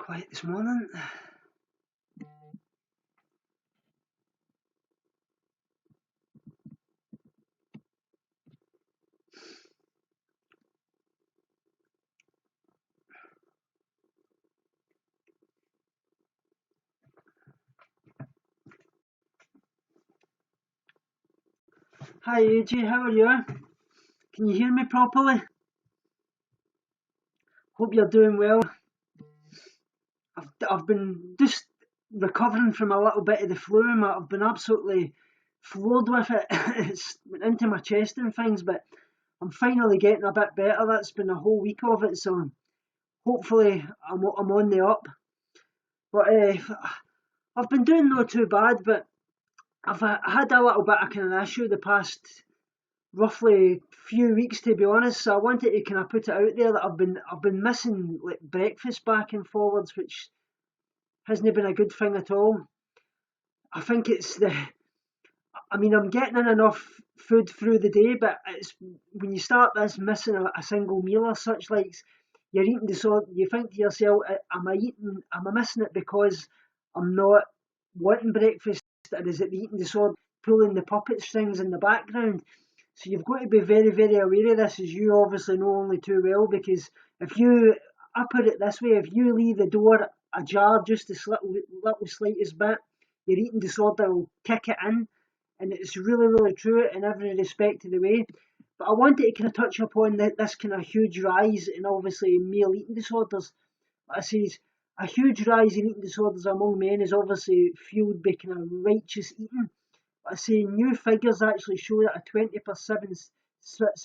quiet this morning. Hi AJ, how are you? Can you hear me properly? Hope you're doing well. I've been just recovering from a little bit of the flu. I've been absolutely floored with it. It's went into my chest and things, but I'm finally getting a bit better. That's been a whole week of it, so hopefully I'm on the up. But I've been doing not too bad, but I've had a little bit of kind of issue the past roughly few weeks, to be honest. So I wanted to kind of put it out there that I've been missing like breakfast back and forwards, which hasn't been a good thing at all. I think it's I'm getting in enough food through the day, but it's when you start this missing a single meal or such, like you're eating disorder, you think to yourself, am I missing it because I'm not wanting breakfast, or is it the eating disorder pulling the puppet strings in the background? So you've got to be very, very aware of this, as you obviously know only too well, because I put it this way, if you leave the door ajar just this little slightest bit, your eating disorder will kick it in, and it's really, really true in every respect of the way. But I wanted to kind of touch upon this kind of huge rise in obviously male eating disorders. Like I say, a huge rise in eating disorders among men is obviously fueled by kind of righteous eating. I say new figures actually show that a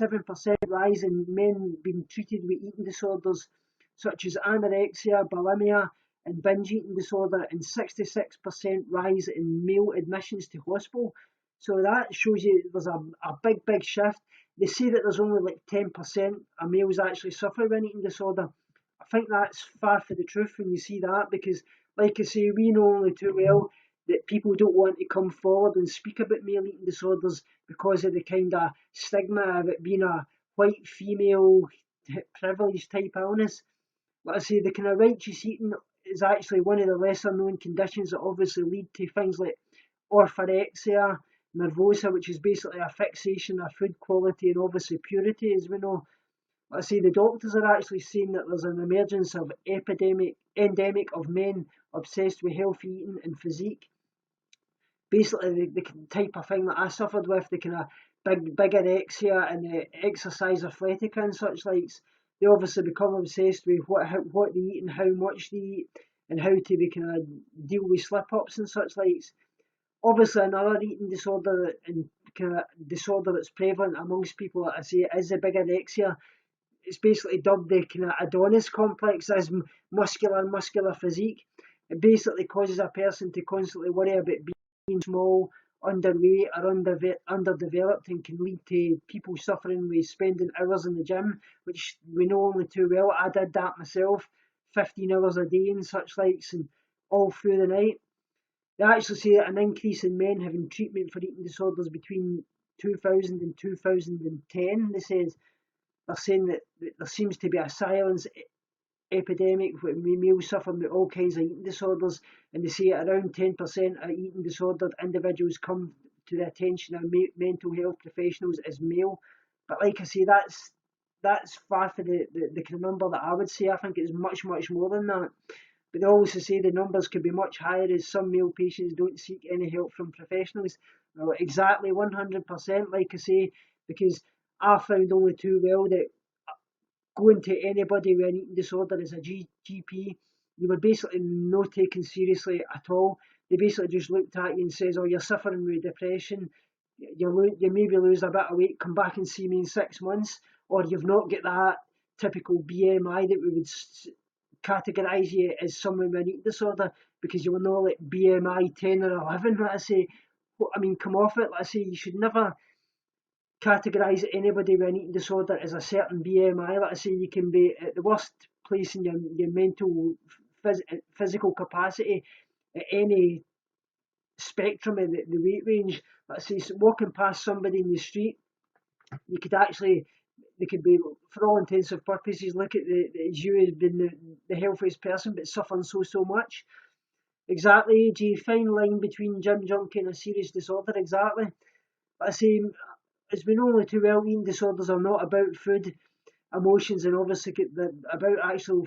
7% rise in men being treated with eating disorders such as anorexia, bulimia, and binge eating disorder, and 66% rise in male admissions to hospital. So that shows you there's a big, big shift. They say that there's only like 10% of males actually suffer with an eating disorder. I think that's far from the truth when you see that, because, like I say, we know only too well that people don't want to come forward and speak about male eating disorders because of the kind of stigma of it being a white female privilege type illness. Like I say, the kind of righteous eating is actually one of the lesser known conditions that obviously lead to things like orthorexia nervosa, which is basically a fixation of food quality and obviously purity, as we know. I say the doctors are actually saying that there's an emergence of endemic of men obsessed with healthy eating and physique. Basically, the type of thing that I suffered with, the kind of big anorexia and the exercise athletica and such likes, they obviously become obsessed with what they eat and how much they eat and how to be kind of deal with slip ups and such likes. Obviously, another eating disorder and kind of disorder that's prevalent amongst people, like I say, is the big anorexia. It's basically dubbed the kind of Adonis complex as muscular physique. It basically causes a person to constantly worry about being small, underweight, or underdeveloped, and can lead to people suffering with spending hours in the gym, which we know only too well. I did that myself, 15 hours a day and such likes, and all through the night. They actually say that an increase in men having treatment for eating disorders between 2000 and 2010, they're saying that there seems to be a silence epidemic with males suffering with all kinds of eating disorders, and they say around 10% of eating disordered individuals come to the attention of mental health professionals as male. But like I say, that's far from the kind of number that I would say. I think it's much, much more than that. But they also say the numbers could be much higher as some male patients don't seek any help from professionals. Well, exactly 100%, like I say, because I found only too well that going to anybody with an eating disorder as a GP, you were basically not taken seriously at all. They basically just looked at you and says, "Oh, you're suffering with depression. You maybe lose a bit of weight. Come back and see me in 6 months, or you've not got that typical BMI that we would categorise you as someone with an eating disorder, because you were not like BMI 10 or 11." Like I say, come off it. Like I say, you should never categorise anybody with an eating disorder as a certain BMI. Like I say, you can be at the worst place in your mental, physical capacity at any spectrum of the weight range. Like I say, walking past somebody in the street, you could actually, they could be, for all intensive purposes, look at you as being the healthiest person, but suffering so much. Exactly, G. Fine line between gym junkie and a serious disorder. Exactly. But I say, as we know only too well, eating disorders are not about food, emotions, and obviously they're about actual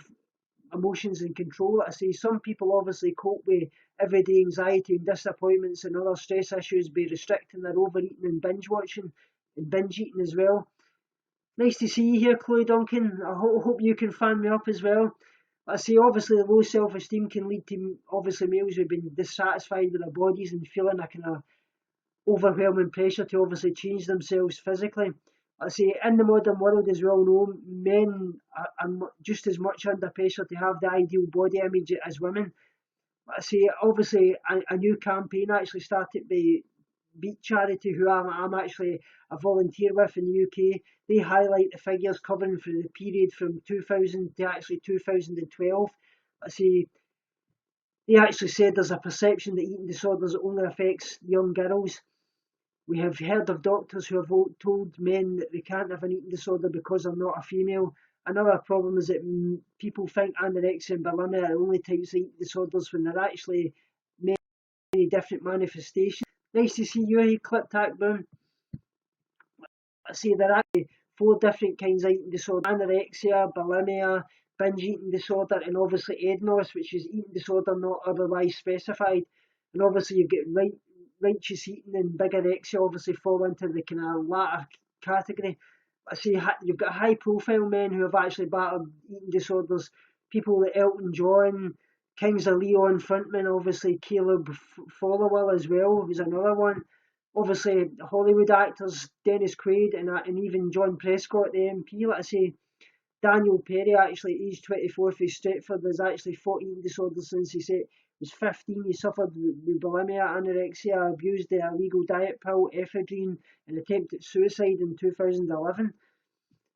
emotions and control. I say some people obviously cope with everyday anxiety and disappointments and other stress issues by restricting their overeating and binge watching and binge eating as well. Nice to see you here, Chloe Duncan. I hope you can fan me up as well. I say obviously the low self-esteem can lead to obviously males who've been dissatisfied with their bodies and feeling a kind of overwhelming pressure to obviously change themselves physically. I say in the modern world, as we all know, men are just as much under pressure to have the ideal body image as women. I say obviously a new campaign actually started by Beat Charity, who I'm actually a volunteer with in the UK. They highlight the figures covering for the period from 2000 to actually 2012. I say they actually said there's a perception that eating disorders only affects young girls. We have heard of doctors who have told men that they can't have an eating disorder because they're not a female. Another problem is that people think anorexia and bulimia are only types of eating disorders when they're actually many different manifestations. Nice to see you, Clip Tack Boom. I say there are actually 4 different kinds of eating disorder: anorexia, bulimia, binge eating disorder, and obviously EDNOS, which is eating disorder not otherwise specified. And obviously you've got righteous eating and bigorexia obviously fall into the kind of latter category. I say you've got high profile men who have actually battled eating disorders, people like Elton John, Kings of Leon frontman, obviously Caleb Followill as well was another one. Obviously Hollywood actors Dennis Quaid and even John Prescott, the MP. Like I say, Daniel Perry, actually aged 24 from Stretford, has actually fought eating disorders since he was 15. He suffered with bulimia, anorexia, abused the illegal diet pill ephedrine, and attempted suicide in 2011.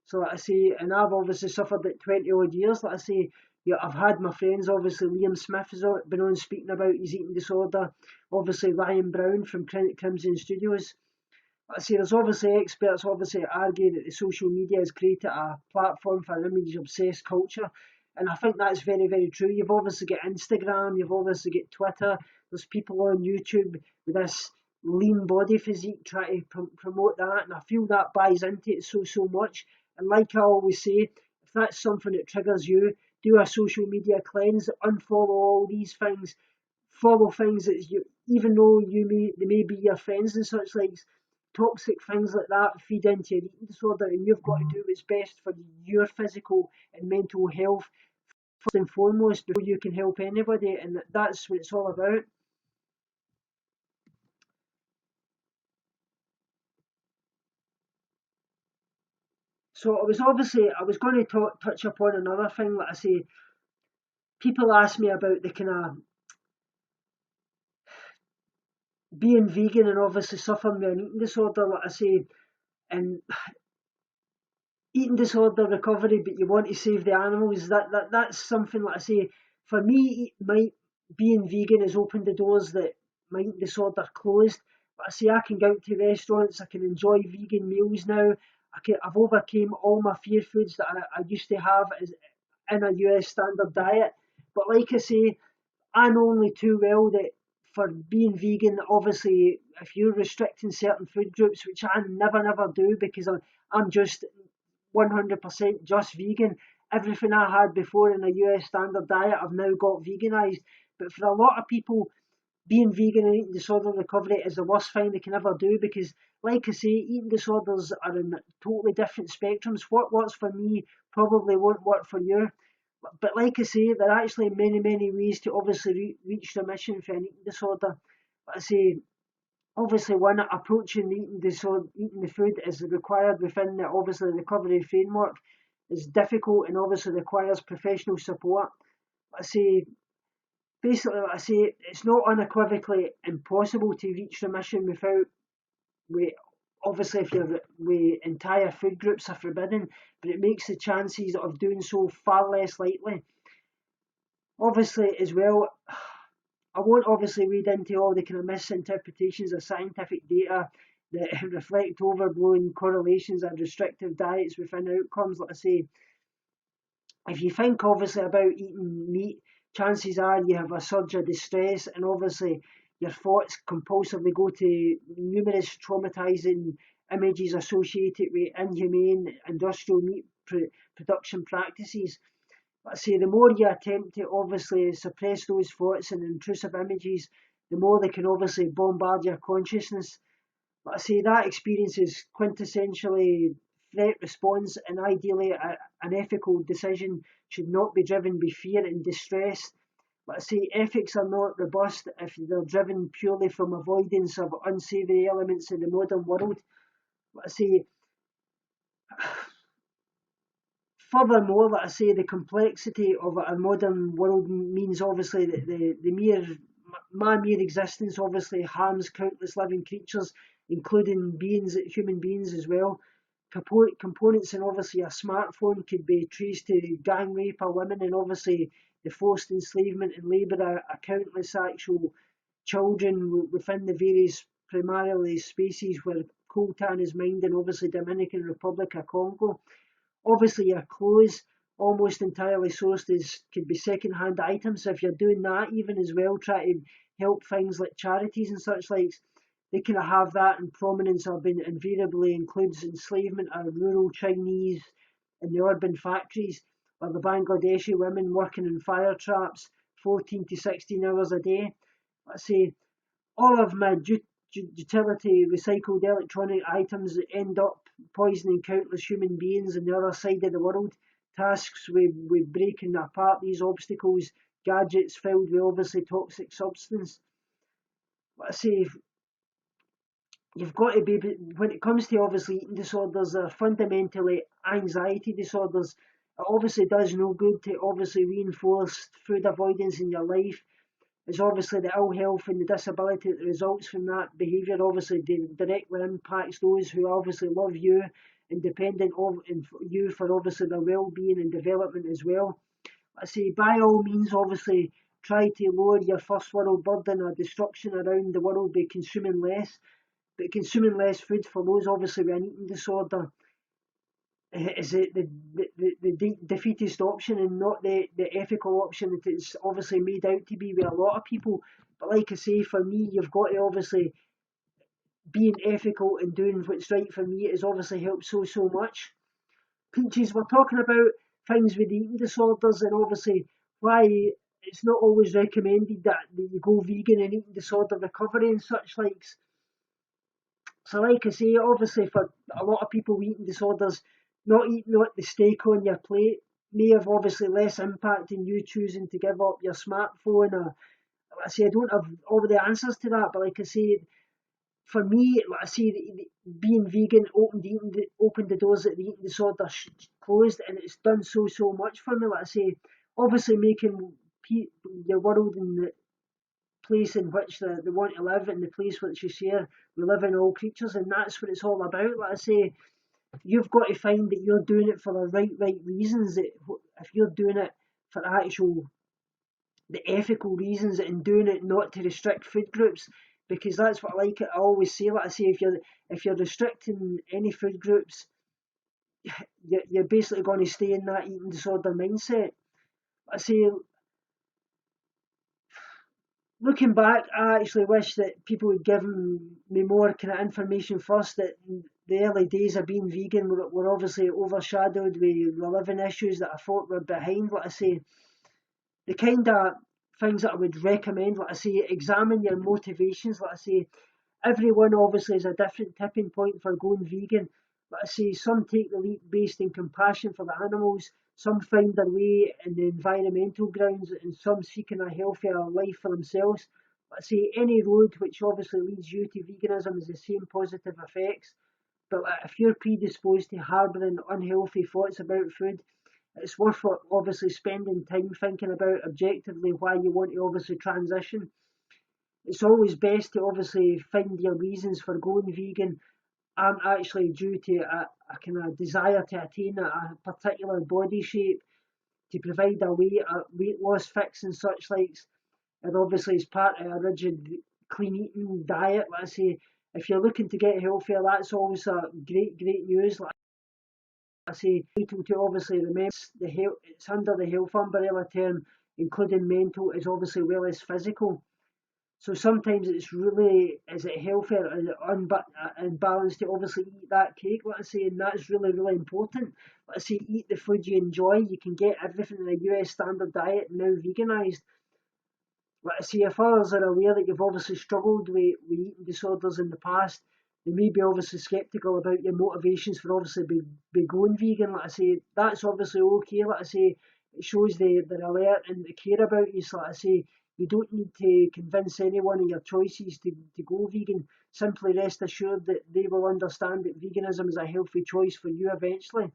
So like I say, and I've obviously suffered it 20 odd years. Like I say, yeah, I've had my friends, obviously Liam Smith has been on speaking about his eating disorder. Obviously Ryan Brown from Crimson Studios. I say there's obviously experts obviously argue that the social media has created a platform for an image-obsessed culture, and I think that's very true. You've obviously got Instagram, you've obviously got Twitter. There's people on YouTube with this lean body physique trying to promote that, and I feel that buys into it so much. And like I always say, if that's something that triggers you, do a social media cleanse, unfollow all these things, follow things that you, even though they may be your friends and such like. Toxic things like that feed into your eating disorder, and you've got to do what's best for your physical and mental health first and foremost before you can help anybody, and that's what it's all about. So I was going to touch upon another thing. Like I say, people ask me about the kind of being vegan and obviously suffering with an eating disorder. Like I say, and eating disorder recovery, but you want to save the animals. That's something like I say. For me, being vegan has opened the doors that my eating disorder closed. But I say I can go out to restaurants, I can enjoy vegan meals now. I've overcame all my fear foods that I used to have in a US standard diet. But like I say, I know only too well that for being vegan, obviously, if you're restricting certain food groups, which I never do because I'm just 100% just vegan. Everything I had before in a US standard diet, I've now got veganized. But for a lot of people, being vegan and eating disorder recovery is the worst thing they can ever do because, like I say, eating disorders are in totally different spectrums. What works for me probably won't work for you. But like I say, there are actually many ways to obviously reach remission for an eating disorder. But I say, obviously, one approaching eating disorder, eating the food is required within the obviously recovery framework is difficult and obviously requires professional support. I say basically, I say it's not unequivocally impossible to reach remission without obviously if your entire food groups are forbidden, but it makes the chances of doing so far less likely. Obviously, as well, I won't obviously read into all the kind of misinterpretations of scientific data that reflect overblown correlations and restrictive diets within outcomes. Like I say, if you think obviously about eating meat, chances are you have a surge of distress, and obviously your thoughts compulsively go to numerous traumatizing images associated with inhumane industrial meat production practices. I say the more you attempt to obviously suppress those thoughts and intrusive images, the more they can obviously bombard your consciousness. But I say that experience is quintessentially threat response, and ideally an ethical decision should not be driven by fear and distress. But I say ethics are not robust if they're driven purely from avoidance of unsavoury elements in the modern world. But I say furthermore, like I say, the complexity of a modern world means obviously that my mere existence obviously harms countless living creatures, including human beings as well. Components in obviously a smartphone could be traced to gang rape of women, and obviously the forced enslavement and labour of countless actual children within the various primarily species where coltan is mined in obviously Dominican Republic of Congo. Obviously, your clothes almost entirely sourced could be second-hand items. So if you're doing that, even as well, try to help things like charities and such likes. They kind of have that in prominence. Or been invariably includes enslavement of rural Chinese in the urban factories, or the Bangladeshi women working in fire traps 14 to 16 hours a day. Let's say all of my utility recycled electronic items end up poisoning countless human beings on the other side of the world. Tasks with breaking apart these obstacles, gadgets filled with obviously toxic substance. Let's say you've got to be, when it comes to obviously eating disorders, they're fundamentally anxiety disorders. It obviously does no good to obviously reinforce food avoidance in your life. Is obviously the ill health and the disability that results from that behaviour obviously directly impacts those who obviously love you and dependent on you for obviously their well-being and development as well. I say by all means obviously try to lower your first world burden of destruction around the world by consuming less, but consuming less food for those obviously with an eating disorder is the defeatist option and not the ethical option that it's obviously made out to be with a lot of people. But like I say, for me, you've got to obviously being ethical and doing what's right for me has obviously helped so much. Peaches, we're talking about things with eating disorders and obviously why it's not always recommended that you go vegan and eating disorder recovery and such likes. So like I say, obviously for a lot of people with eating disorders, not eating the steak on your plate may have obviously less impact in you choosing to give up your smartphone. Or like I say, I don't have all the answers to that, but like I say, for me, like I say, being vegan opened the doors that the eating disorder closed, and it's done so much for me. Like I say, obviously making your world and the place in which they want to live and the place which you share, we live in all creatures, and that's what it's all about. Like I say, you've got to find that you're doing it for the right reasons. That if you're doing it for the ethical reasons and doing it not to restrict food groups, because that's what I always say. Like I say, if you're restricting any food groups, you're basically going to stay in that eating disorder mindset. I say, looking back, I actually wish that people would give me more kind of information first. That the early days of being vegan were obviously overshadowed with the living issues that I thought were behind. Like I say, the kind of things that I would recommend, like I say, examine your motivations. Like I say, everyone obviously has a different tipping point for going vegan. Like I say, some take the leap based in compassion for the animals, some find their way in the environmental grounds, and some seeking a healthier life for themselves. Like I say, any road which obviously leads you to veganism has the same positive effects. But if you're predisposed to harbouring unhealthy thoughts about food, it's worth obviously spending time thinking about objectively why you want to obviously transition. It's always best to obviously find your reasons for going vegan aren't actually due to a kind of desire to attain a particular body shape, to provide a weight loss fix and such likes, and obviously as part of a rigid clean eating diet. Let's say if you're looking to get healthier, that's always a great news. Like I say, vital to obviously remember the health, it's under the health umbrella term, including mental as obviously well as physical. So sometimes it's really, is it healthier and balanced to obviously eat that cake, let's say, and that's really important. Let's say eat the food you enjoy. You can get everything in a US standard diet now veganised. Let's see, if others are aware that you've obviously struggled with eating disorders in the past, they may be obviously sceptical about your motivations for obviously be going vegan. Like I say, that's obviously okay. Like I say, it shows they're alert and they care about you. So like I say, you don't need to convince anyone of your choices to go vegan. Simply rest assured that they will understand that veganism is a healthy choice for you eventually.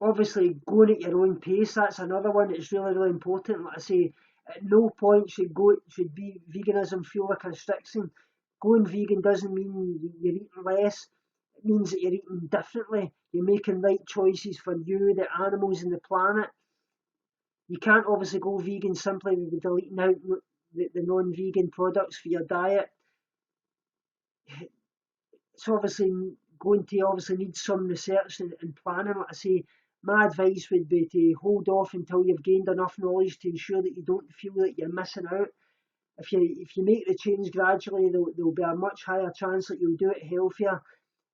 Obviously, going at your own pace, that's another one that's really important. Like I say, at no point should be veganism feel like a restriction. Going vegan doesn't mean you're eating less. It means that you're eating differently. You're making right choices for you, the animals, and the planet. You can't obviously go vegan simply with deleting out the non-vegan products for your diet. It's obviously going to obviously need some research and planning. Like I say, my advice would be to hold off until you've gained enough knowledge to ensure that you don't feel that you're missing out. If you make the change gradually, there'll be a much higher chance that you'll do it healthier,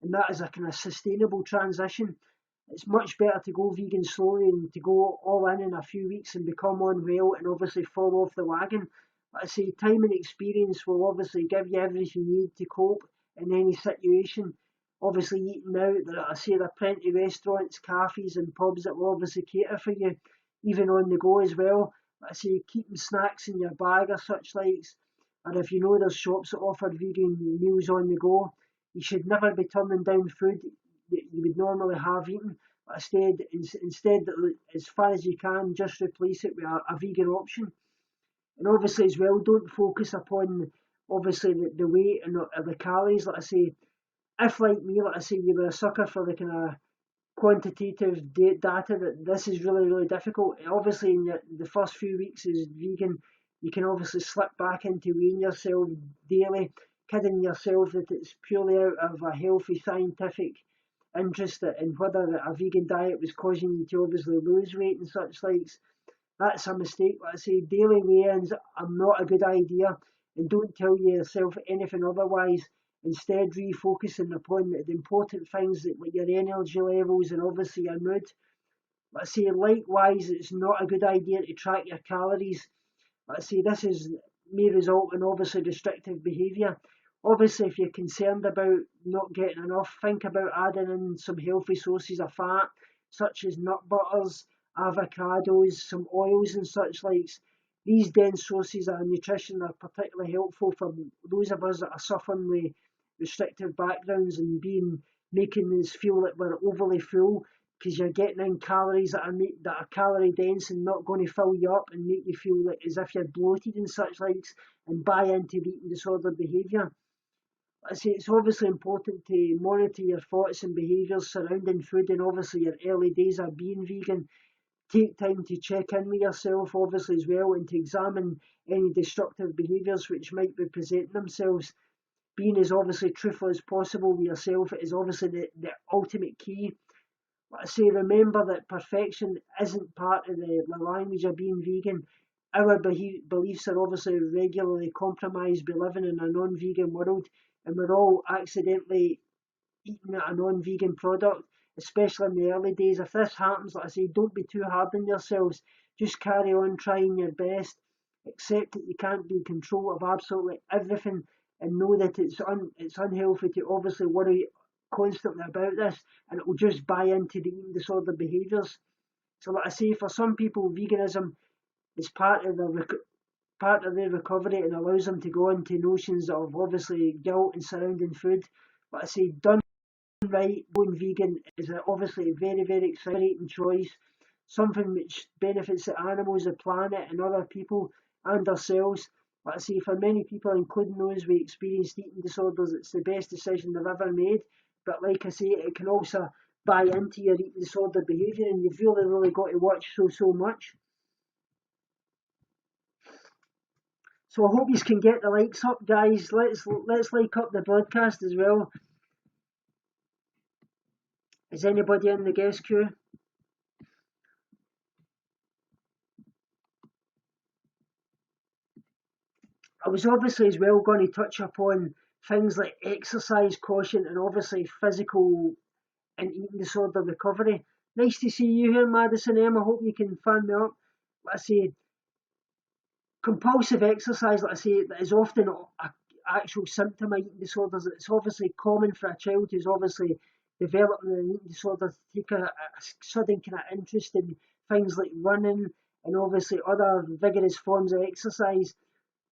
and that is a kind of sustainable transition. It's much better to go vegan slowly and to go all in a few weeks and become unwell and obviously fall off the wagon. Like I say, time and experience will obviously give you everything you need to cope in any situation. Obviously, eating out, there are plenty of restaurants, cafes, and pubs that will obviously cater for you, even on the go as well. Like I say, keeping snacks in your bag or such likes, or if you know there's shops that offer vegan meals on the go, you should never be turning down food that you would normally have eaten. But instead, as far as you can, just replace it with a vegan option. And obviously as well, don't focus upon obviously the weight and the calories. Like I say, if like me, like I say, you were a sucker for the kind of quantitative data, that this is really difficult. Obviously, in the first few weeks as vegan, you can obviously slip back into weighing yourself daily, kidding yourself that it's purely out of a healthy scientific interest in whether a vegan diet was causing you to obviously lose weight and such likes. That's a mistake. Like I say, daily weigh-ins are not a good idea, and don't tell yourself anything otherwise. Instead, refocusing upon the important things like your energy levels and obviously your mood. Like I say, likewise, it's not a good idea to track your calories. Like I say, may result in obviously restrictive behaviour. Obviously, if you're concerned about not getting enough, think about adding in some healthy sources of fat, such as nut butters, avocados, some oils and such likes. These dense sources of nutrition are particularly helpful for those of us that are suffering with restrictive backgrounds and making us feel that we're overly full, because you're getting in calories that are calorie dense and not going to fill you up and make you feel like as if you're bloated and such likes, and buy into the eating disorder behaviour. I say it's obviously important to monitor your thoughts and behaviours surrounding food, and obviously your early days of being vegan. Take time to check in with yourself, obviously, as well, and to examine any destructive behaviours which might be presenting themselves. Being as obviously truthful as possible with yourself is obviously the ultimate key. Like I say, remember that perfection isn't part of the language of being vegan. Our beliefs are obviously regularly compromised by living in a non-vegan world, and we're all accidentally eating a non-vegan product, especially in the early days. If this happens, like I say, don't be too hard on yourselves. Just carry on trying your best. Accept that you can't be in control of absolutely everything, and know that it's unhealthy to obviously worry constantly about this, and it will just buy into the eating disorder behaviours. So, like I say, for some people, veganism is part of their recovery and allows them to go into notions of obviously guilt and surrounding food. But I say, done right, going vegan is obviously a very exciting choice, something which benefits the animals, the planet, and other people and ourselves. But I say, for many people, including those with experienced eating disorders, it's the best decision they've ever made. But like I say, it can also buy into your eating disorder behaviour, and you've really got to watch so much. So I hope you can get the likes up, guys. Let's like up the broadcast as well. Is anybody in the guest queue? I was obviously as well going to touch upon things like exercise caution and obviously physical and eating disorder recovery. Nice to see you here, Madison M. I hope you can fan me up. Let's see, compulsive exercise, like I say, that is often a actual symptom of eating disorders. It's obviously common for a child who's obviously developing an eating disorder to take a sudden kind of interest in things like running and obviously other vigorous forms of exercise.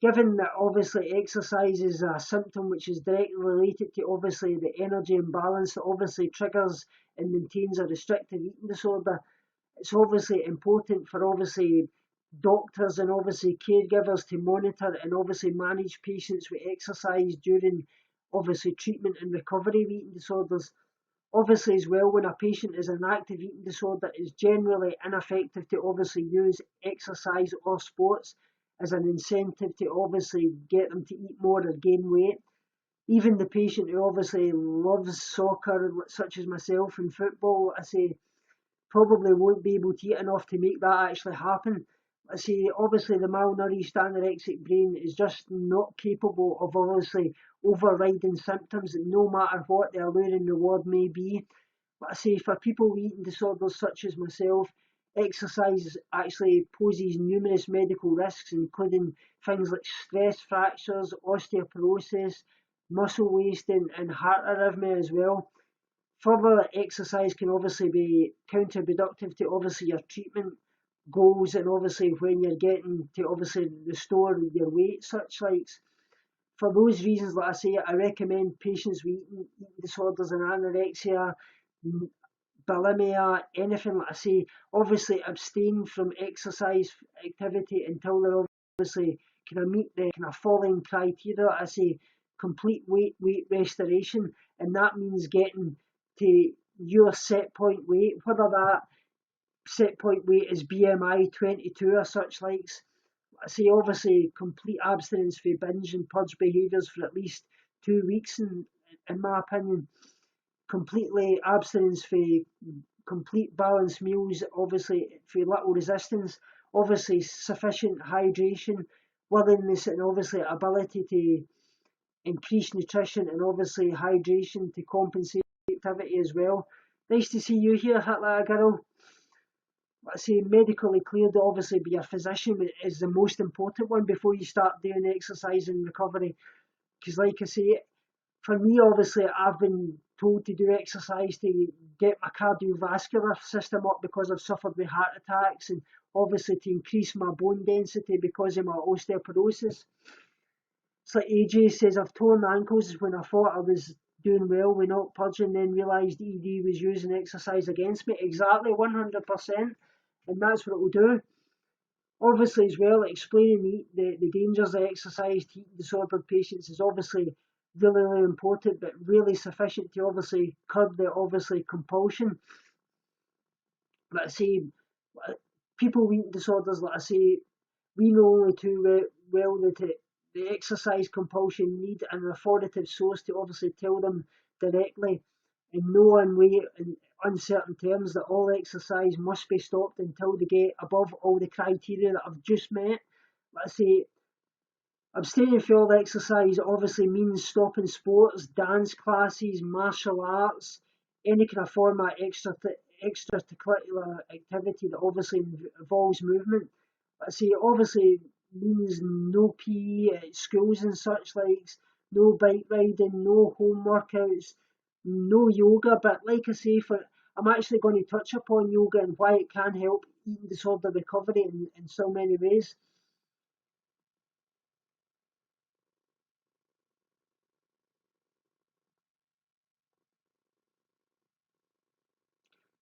Given that obviously exercise is a symptom which is directly related to obviously the energy imbalance that obviously triggers and maintains a restrictive eating disorder, it's obviously important for obviously doctors and obviously caregivers to monitor and obviously manage patients with exercise during obviously treatment and recovery of eating disorders. Obviously as well, when a patient is an active eating disorder, it's generally ineffective to obviously use exercise or sports as an incentive to obviously get them to eat more or gain weight. Even the patient who obviously loves soccer, such as myself, and football, I say probably won't be able to eat enough to make that actually happen. I see, obviously, the malnourished anorexic brain is just not capable of obviously overriding symptoms, no matter what the alluring reward may be. But I say, for people with eating disorders such as myself, exercise actually poses numerous medical risks, including things like stress fractures, osteoporosis, muscle wasting, and heart arrhythmia as well. Further exercise can obviously be counterproductive to obviously your treatment goals and obviously when you're getting to obviously restore your weight, such likes. For those reasons, like I say, I recommend patients with eating disorders and anorexia, bulimia, anything like I say, obviously abstain from exercise activity until they're obviously kind of meet the kind of following criteria. I say complete weight restoration, and that means getting to your set point weight, whether that set point weight is BMI 22 or such likes. I say obviously complete abstinence for binge and purge behaviours for at least 2 weeks, in my opinion. Completely abstinence for complete balanced meals, obviously for little resistance, obviously sufficient hydration, willingness and obviously ability to increase nutrition and obviously hydration to compensate activity as well. Nice to see you here, Hitler girl. I say medically cleared to obviously be a physician is the most important one before you start doing exercise and recovery. Because like I say, for me obviously I've been told to do exercise to get my cardiovascular system up because I've suffered with heart attacks and obviously to increase my bone density because of my osteoporosis. It's like AJ says, I've torn ankles when I thought I was doing well with not purging, then realised ED was using exercise against me. Exactly, 100%. And that's what it will do. Obviously, as well, explaining the dangers of exercise to eating disordered patients is obviously really, really important, but really sufficient to obviously curb the obviously compulsion. Like I say, people with eating disorders, like I say, we know only too well that the exercise compulsion need an authoritative source to obviously tell them directly in no unway in uncertain terms that all exercise must be stopped until they get above all the criteria that I've just met. Let's say abstaining from all exercise obviously means stopping sports, dance classes, martial arts, any kind of form of extracurricular activity that obviously involves movement. I say obviously means no PE at schools and such likes, no bike riding, no home workouts, no yoga. But like I say, I'm actually going to touch upon yoga and why it can help eating disorder recovery in so many ways.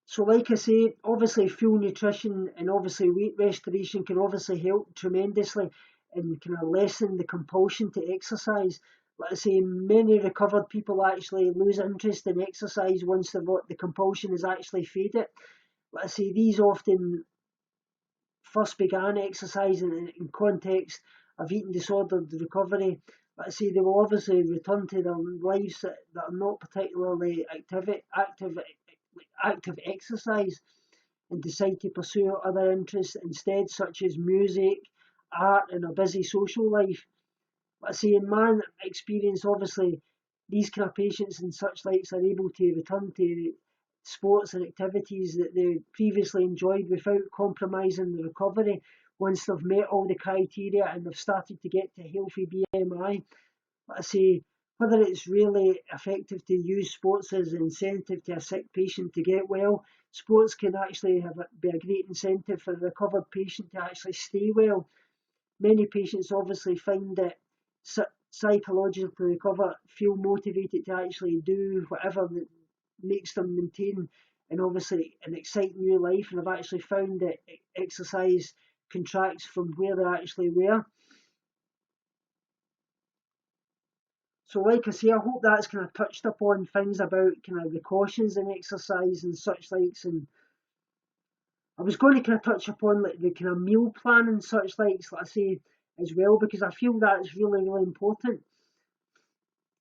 So like I say, obviously full nutrition and obviously weight restoration can obviously help tremendously and kind of lessen the compulsion to exercise. Like I say, many recovered people actually lose interest in exercise once the compulsion is actually faded. Like I say, these often first began exercising in context of eating disorder recovery, like I say, they will obviously return to their lives that are not particularly active exercise, and decide to pursue other interests instead, such as music, art, and a busy social life. But I say, in my experience, obviously, these kind of patients and such likes are able to return to sports and activities that they previously enjoyed without compromising the recovery once they've met all the criteria and they've started to get to a healthy BMI. But I say, whether it's really effective to use sports as an incentive to a sick patient to get well, sports can actually be a great incentive for a recovered patient to actually stay well. Many patients obviously find that psychologically recover, feel motivated to actually do whatever that makes them maintain and obviously an exciting new life, and have actually found that exercise contracts from where they actually were. So like I say, I hope that's kind of touched upon things about kind of the cautions in exercise and such likes, and I was going to kind of touch upon like the kind of meal plan and such likes, like I say, as well, because I feel that's really, really important.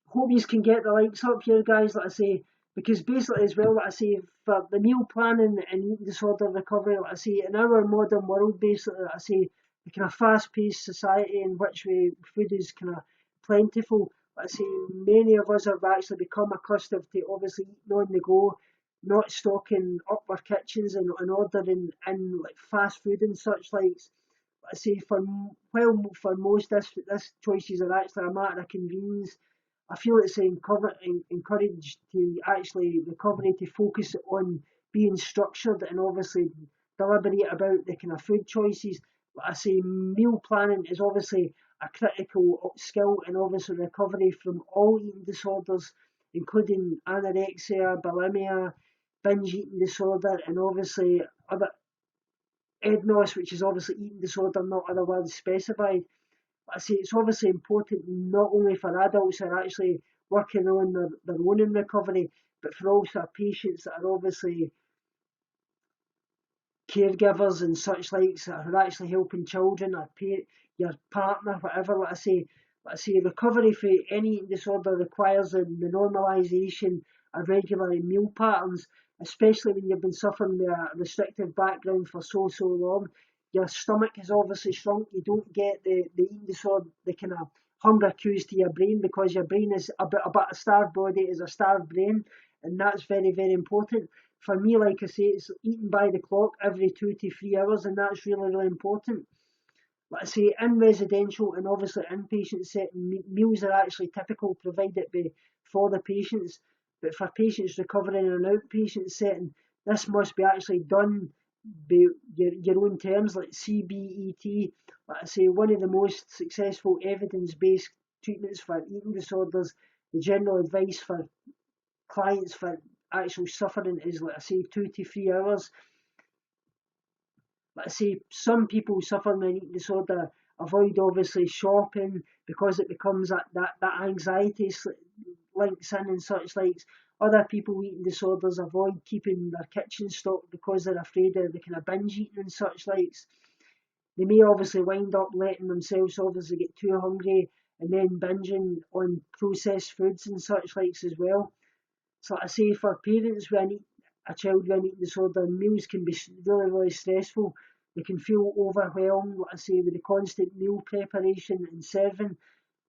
Hope you can get the likes up here, guys, like I say, because basically as well, like I say, for the meal planning and eating disorder recovery, like I say, in our modern world, basically, like I say, the kind of fast-paced society in which food is kind of plentiful, like I say, many of us have actually become accustomed to obviously eating on the go, not stocking up our kitchens and ordering in like fast food and such likes. I say for most this choices are actually a matter of convenience. I feel it's encouraged to actually recovery to focus on being structured and obviously deliberate about the kind of food choices. But I say meal planning is obviously a critical skill in obviously recovery from all eating disorders, including anorexia, bulimia, binge eating disorder, and obviously other EDNOS, which is obviously eating disorder not otherwise specified. I say it's obviously important not only for adults who are actually working on their own in recovery, but for also patients that are obviously caregivers and such likes that are actually helping children or your partner, whatever. Like I say, recovery for any eating disorder requires the normalisation of regular meal patterns, especially when you've been suffering with a restrictive background for so long. Your stomach has obviously shrunk. You don't get the eating disorder, the kind of hunger cues to your brain, because your brain is a starved body is a starved brain, and that's very, very important. For me, like I say, it's eating by the clock every 2 to 3 hours, and that's really, really important. Like I say, in residential and obviously inpatient setting, meals are actually typical provided for the patients. But for patients recovering in an outpatient setting, this must be actually done by your own terms, like CBET. Like I say, one of the most successful evidence-based treatments for eating disorders, the general advice for clients for actual suffering is, like I say, 2 to 3 hours. Like I say, some people suffering an eating disorder avoid obviously shopping because it becomes that anxiety links in and such likes. Other people with eating disorders avoid keeping their kitchen stocked because they're afraid of the kind of binge eating and such likes. They may obviously wind up letting themselves obviously get too hungry and then binging on processed foods and such likes as well. So like I say, for parents with a child with an eating disorder, meals can be really, really stressful. They can feel overwhelmed, like I say, with the constant meal preparation and serving.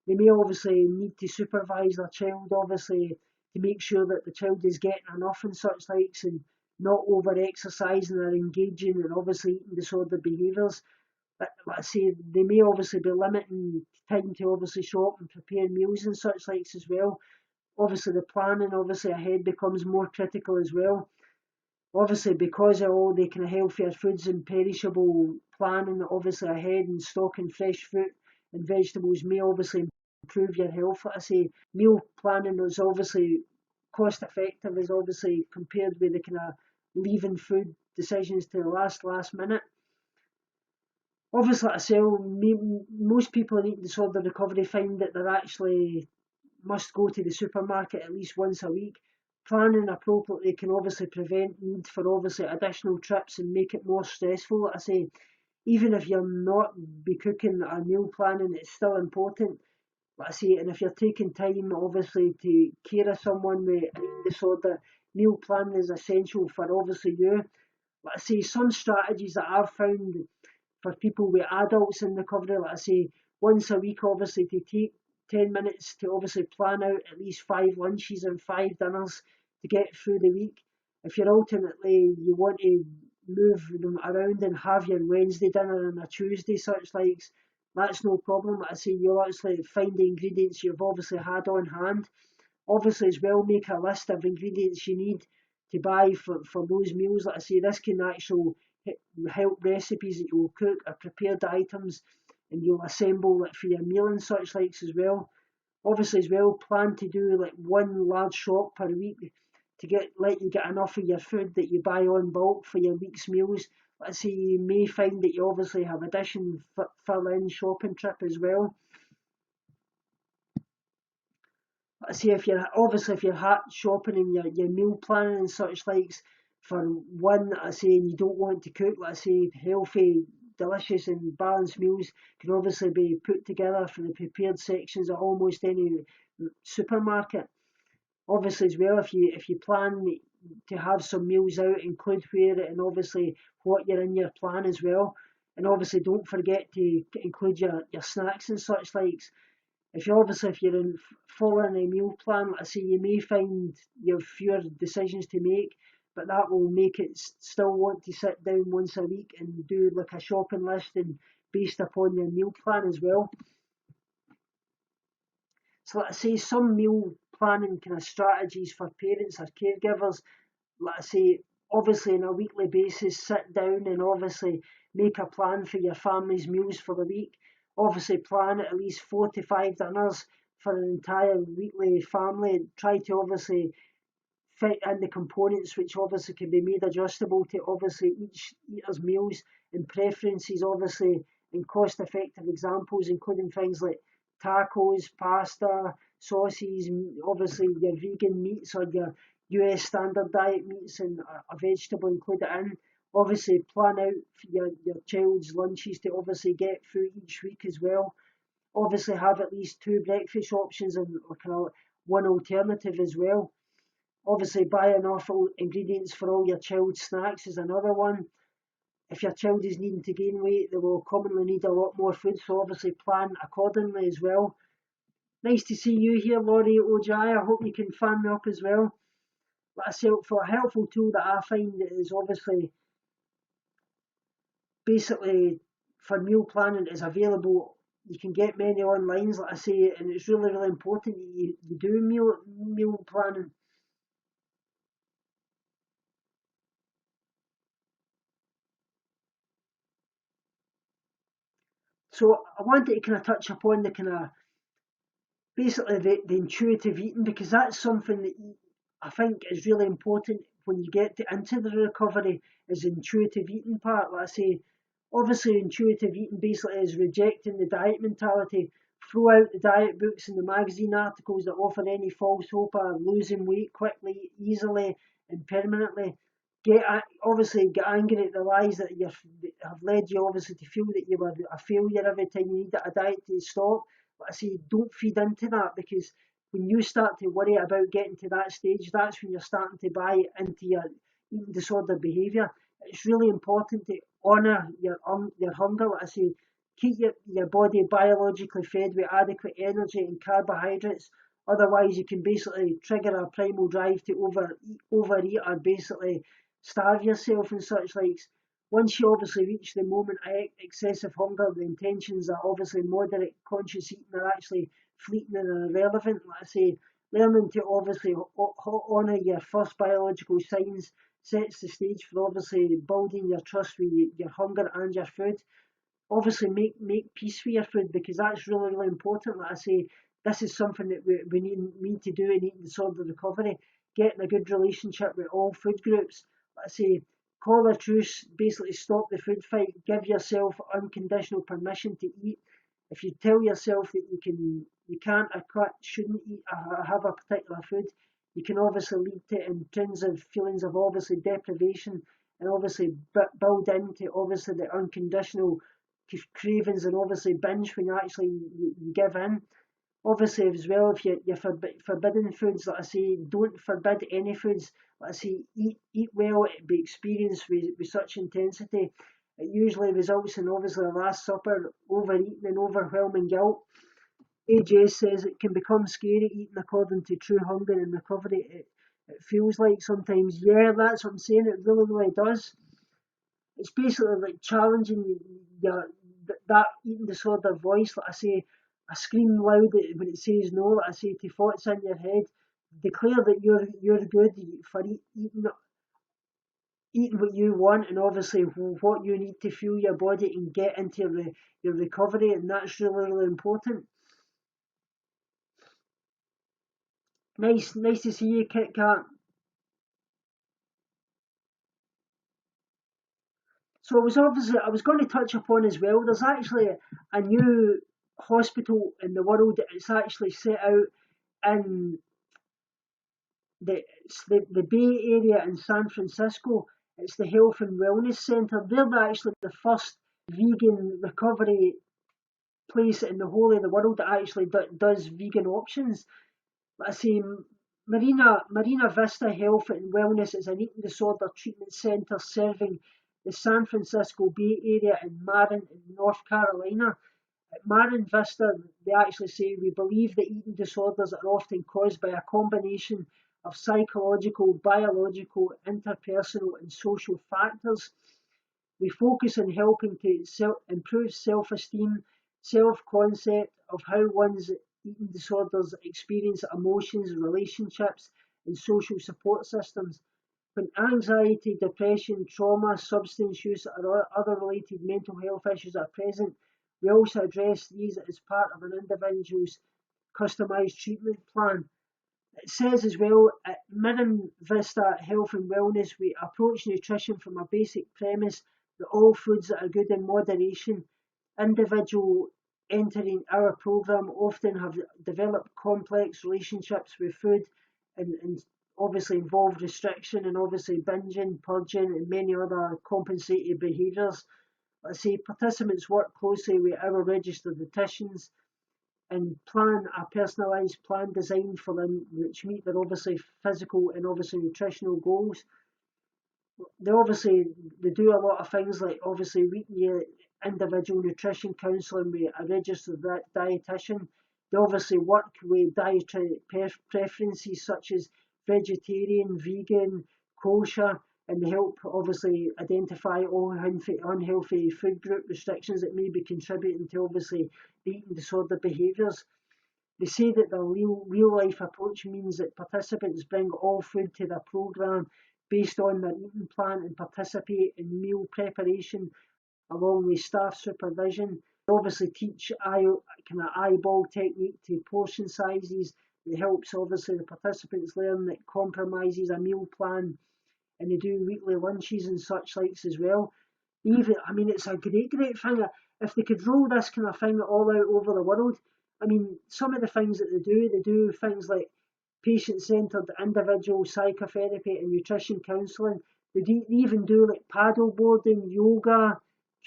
They may obviously need to supervise their child, obviously, to make sure that the child is getting enough and such likes and not over exercising or engaging in obviously eating disorder behaviours. But like I say, they may obviously be limiting time to obviously shop and prepare meals and such likes as well. Obviously the planning obviously ahead becomes more critical as well. Obviously because of all the kind of healthier foods and perishable planning obviously ahead and stocking fresh fruit and vegetables may obviously improve your health. Like I say, meal planning is obviously cost effective, is obviously compared with the kind of leaving food decisions to the last minute. Obviously, like I say, most people in eating disorder recovery find that they're actually must go to the supermarket at least once a week. Planning appropriately can obviously prevent need for obviously additional trips and make it more stressful. Like I say, Even if you're not be cooking or meal planning, it's still important. Like I say, and if you're taking time, obviously, to care of someone with an eating disorder, meal planning is essential for obviously you. Like I say, some strategies that I've found for people with adults in recovery, like I say, once a week, obviously, to take 10 minutes to obviously plan out at least 5 lunches and 5 dinners to get through the week. If you're alternately, you want to move them around and have your Wednesday dinner and a Tuesday, such likes, that's no problem. Like I say, you'll actually find the ingredients you've obviously had on hand. Obviously, as well, make a list of ingredients you need to buy for those meals. Like I say, this can actually help recipes that you'll cook or prepared items and you'll assemble it for your meal and such likes as well. Obviously, as well, plan to do like one large shop per week to let you get enough of your food that you buy on bulk for your week's meals. Let's say you may find that you obviously have addition fill in shopping trip as well. I say if you're shopping and your meal planning and such likes for one, I say and you don't want to cook, let's say healthy, delicious and balanced meals can obviously be put together for the prepared sections at almost any supermarket. Obviously as well, if you plan to have some meals out, include where and obviously what you're in your plan as well. And obviously don't forget to include your snacks and such likes. If you're in following a meal plan, I say you may find you have fewer decisions to make, but that will make it still want to sit down once a week and do like a shopping list and based upon your meal plan as well. So like I say, some meal planning kind of strategies for parents or caregivers, like I say, obviously on a weekly basis, sit down and obviously make a plan for your family's meals for the week. Obviously plan at least 4 to 5 dinners for an entire weekly family. Try to obviously fit in the components which obviously can be made adjustable to obviously each eater's meals and preferences, obviously in cost effective examples, including things like tacos, pasta, sauces, obviously your vegan meats or your US standard diet meats and a vegetable included in. Obviously plan out your child's lunches to obviously get through each week as well. Obviously have at least 2 breakfast options and kind of one alternative as well. Obviously, buy enough ingredients for all your child's snacks is another one. If your child is needing to gain weight, they will commonly need a lot more food, so obviously plan accordingly as well. Nice to see you here, Laurie Ojai. I hope you can fan me up as well. Like I said, for a helpful tool that I find is obviously basically for meal planning is available. You can get many online, like I say, and it's really, really important that you do meal planning. So I wanted to kind of touch upon the kind of basically the intuitive eating because that's something that I think is really important when you get into the recovery is the intuitive eating part. Like I say, obviously intuitive eating basically is rejecting the diet mentality. Throw out the diet books and the magazine articles that offer any false hope of losing weight quickly, easily, and permanently. Obviously get angry at the lies that have led you obviously to feel that you were a failure every time you needed a diet to stop. But I say don't feed into that because when you start to worry about getting to that stage, that's when you're starting to buy into your eating disorder behaviour. It's really important to honour your hunger. Like I say, keep your body biologically fed with adequate energy and carbohydrates. Otherwise, you can basically trigger a primal drive to overeat or basically starve yourself and such likes. Once you obviously reach the moment of excessive hunger, the intentions are obviously moderate conscious eating are actually fleeting and irrelevant. Like I say, learning to obviously honour your first biological signs sets the stage for obviously building your trust with your hunger and your food. Obviously make peace with your food because that's really, really important. Like I say, this is something that we need to do in eating disorder recovery, getting a good relationship with all food groups. Like I say, call a truce, basically stop the food fight, give yourself unconditional permission to eat. If you tell yourself that you can't or shouldn't eat have a particular food, you can obviously lead to intrinsic feelings of obviously deprivation and obviously build into obviously the unconditional cravings and obviously binge when you actually you give in. Obviously as well, if you're forbidden foods, like I say, don't forbid any foods. Like I say, eat well, be experienced with such intensity. It usually results in obviously a last supper, overeating and overwhelming guilt. AJ says it can become scary eating according to true hunger and recovery. It feels like sometimes, yeah, that's what I'm saying, it really, really does. It's basically like challenging your, that eating disorder voice. Like I say, I scream loud when it says no. Like I say, to thoughts in your head, declare that you're good for eating what you want and obviously what you need to fuel your body and get into your recovery, and that's really, really important. Nice to see you, Kit Kat. So I was going to touch upon as well. There's actually a new hospital in the world that it's actually set out in the Bay Area in San Francisco. It's the Health and Wellness Center. They're actually the first vegan recovery place in the whole of the world that actually does vegan options. I see Marina Vista Health and Wellness is an eating disorder treatment centre serving the San Francisco Bay Area and Marin in North Carolina. At Marin Vista, they actually say we believe that eating disorders are often caused by a combination of psychological, biological, interpersonal, and social factors. We focus on helping to improve self-esteem, self-concept of how one's eating disorders experience emotions, relationships, and social support systems. When anxiety, depression, trauma, substance use, or other related mental health issues are present, we also address these as part of an individual's customised treatment plan. It says as well, at Miram Vista Health and Wellness, we approach nutrition from a basic premise that all foods are good in moderation. Individuals entering our program often have developed complex relationships with food and obviously involve restriction and obviously binging, purging, and many other compensated behaviours. Let's say participants work closely with our registered dietitians and plan a personalised plan designed for them which meet their obviously physical and obviously nutritional goals. They do a lot of things like obviously weekly individual nutrition counselling with a registered dietitian. They obviously work with dietary preferences such as vegetarian, vegan, kosher, and they help obviously identify all unhealthy food group restrictions that may be contributing to obviously the eating disorder behaviours. They say that the real life approach means that participants bring all food to their programme based on their eating plan and participate in meal preparation along with staff supervision. They obviously teach kind of eyeball technique to portion sizes. It helps obviously the participants learn that compromises a meal plan, and they do weekly lunches and such likes as well. Even, I mean, it's a great thing. If they could roll this kind of thing all out over the world, I mean, some of the things that they do things like patient-centered individual psychotherapy and nutrition counselling. They even do like paddle boarding, yoga,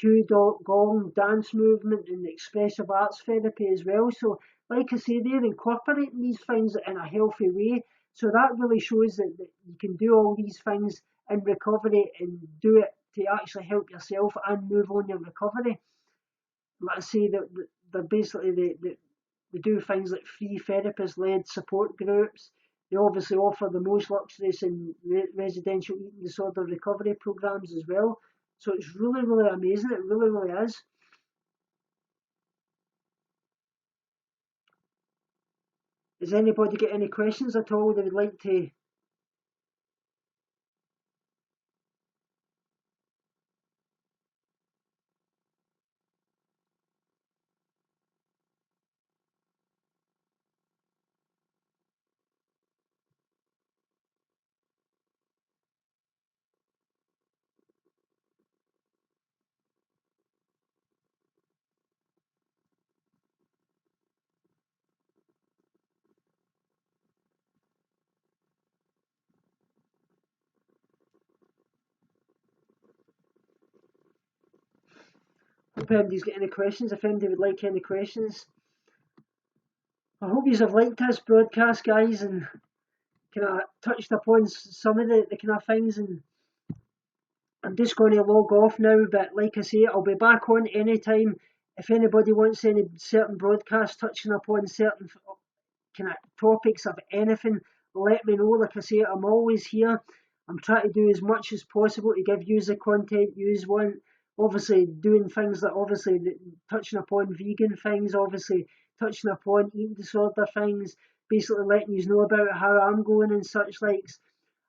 qigong, dance movement, and expressive arts therapy as well. So, like I say, they're incorporating these things in a healthy way. So that really shows that you can do all these things in recovery and do it to actually help yourself and move on your recovery. Like I say, that they're basically they do things like free therapist-led support groups. They obviously offer the most luxurious and residential eating disorder recovery programs as well. So it's really, really amazing. It really, really is. Has anybody got any questions at all they would like to? Hope anybody's got any questions. If anybody would like any questions, I hope you have liked this broadcast, guys, and kind of touched upon some of the kind of things. And I'm just going to log off now, but like I say, I'll be back on anytime. If anybody wants any certain broadcast touching upon certain kind of topics of anything, let me know. Like I say, I'm always here. I'm trying to do as much as possible to give you the content you want. Obviously, doing things that touching upon vegan things, obviously touching upon eating disorder things, basically letting you know about how I'm going and such likes.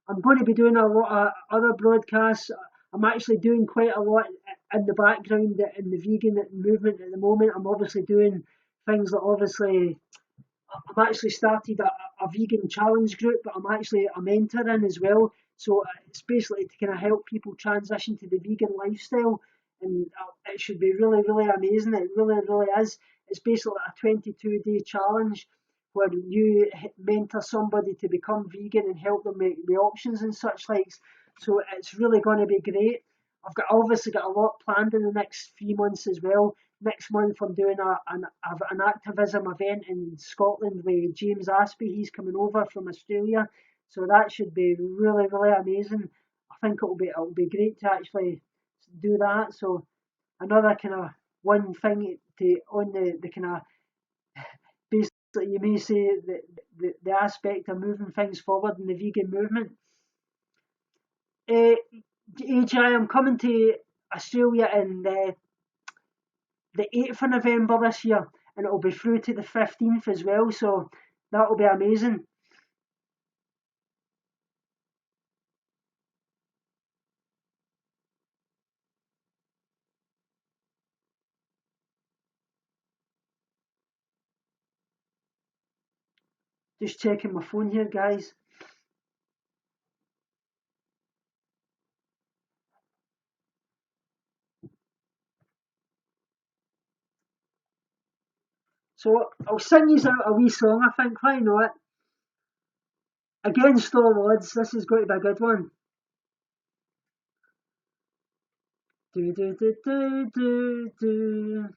I'm going to be doing a lot of other broadcasts. I'm actually doing quite a lot in the background in the vegan movement at the moment. I'm obviously doing things that I've actually started a vegan challenge group, but I'm actually a mentor in as well. So it's basically to kind of help people transition to the vegan lifestyle, and it should be really, really amazing. It really, really is. It's basically a 22-day challenge where you mentor somebody to become vegan and help them make the options and such likes. So it's really going to be great. I've obviously got a lot planned in the next few months as well. Next month I'm doing an activism event in Scotland with James Aspey. He's coming over from Australia, so that should be really, really amazing. I think it'll be great to actually do that. So another kind of one thing to on the kind of basically you may say the aspect of moving things forward in the vegan movement. AJ, I'm coming to Australia in the 8th of November this year, and it'll be through to the 15th as well, so that'll be amazing. Just checking my phone here, guys. So I'll sing you out a wee song, I think, why not? Against all odds, this is going to be a good one. Do do do do do do.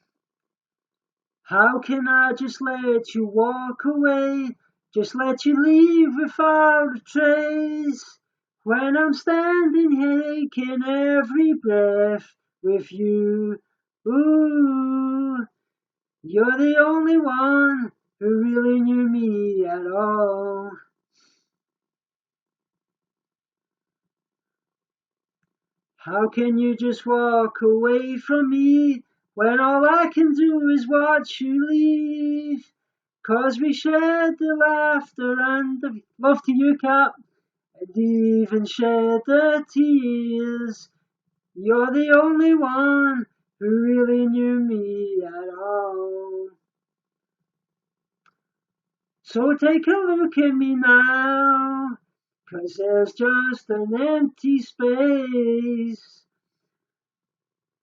How can I just let you walk away? Just let you leave without a trace. When I'm standing aching every breath with you. Ooh, you're the only one who really knew me at all. How can you just walk away from me when all I can do is watch you leave? 'Cause we shared the laughter and the love to you, Cat, and even shared the tears. You're the only one who really knew me at all. So take a look at me now, 'cause there's just an empty space.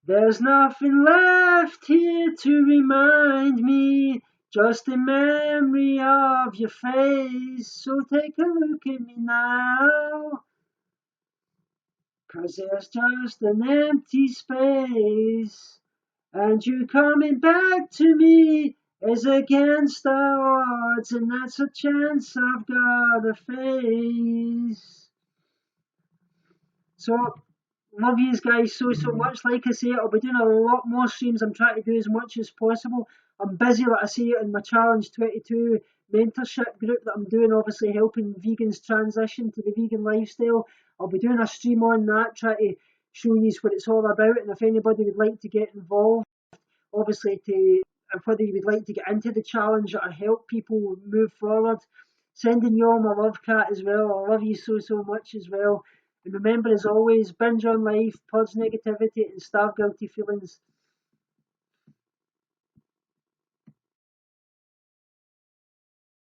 There's nothing left here to remind me, just a memory of your face. So take a look at me now, 'cause there's just an empty space. And you coming back to me is against the odds, and that's a chance I've gotta face. So love you guys so much. Like I say, I'll be doing a lot more streams. I'm trying to do as much as possible. I'm busy, like I say, in my Challenge 22 mentorship group that I'm doing, obviously helping vegans transition to the vegan lifestyle. I'll be doing a stream on that, try to show you what it's all about. And if anybody would like to get involved, obviously whether you would like to get into the challenge or help people move forward, sending you all my love, Cat, as well. I love you so much as well. And remember, as always, binge on life, purge negativity, and starve guilty feelings.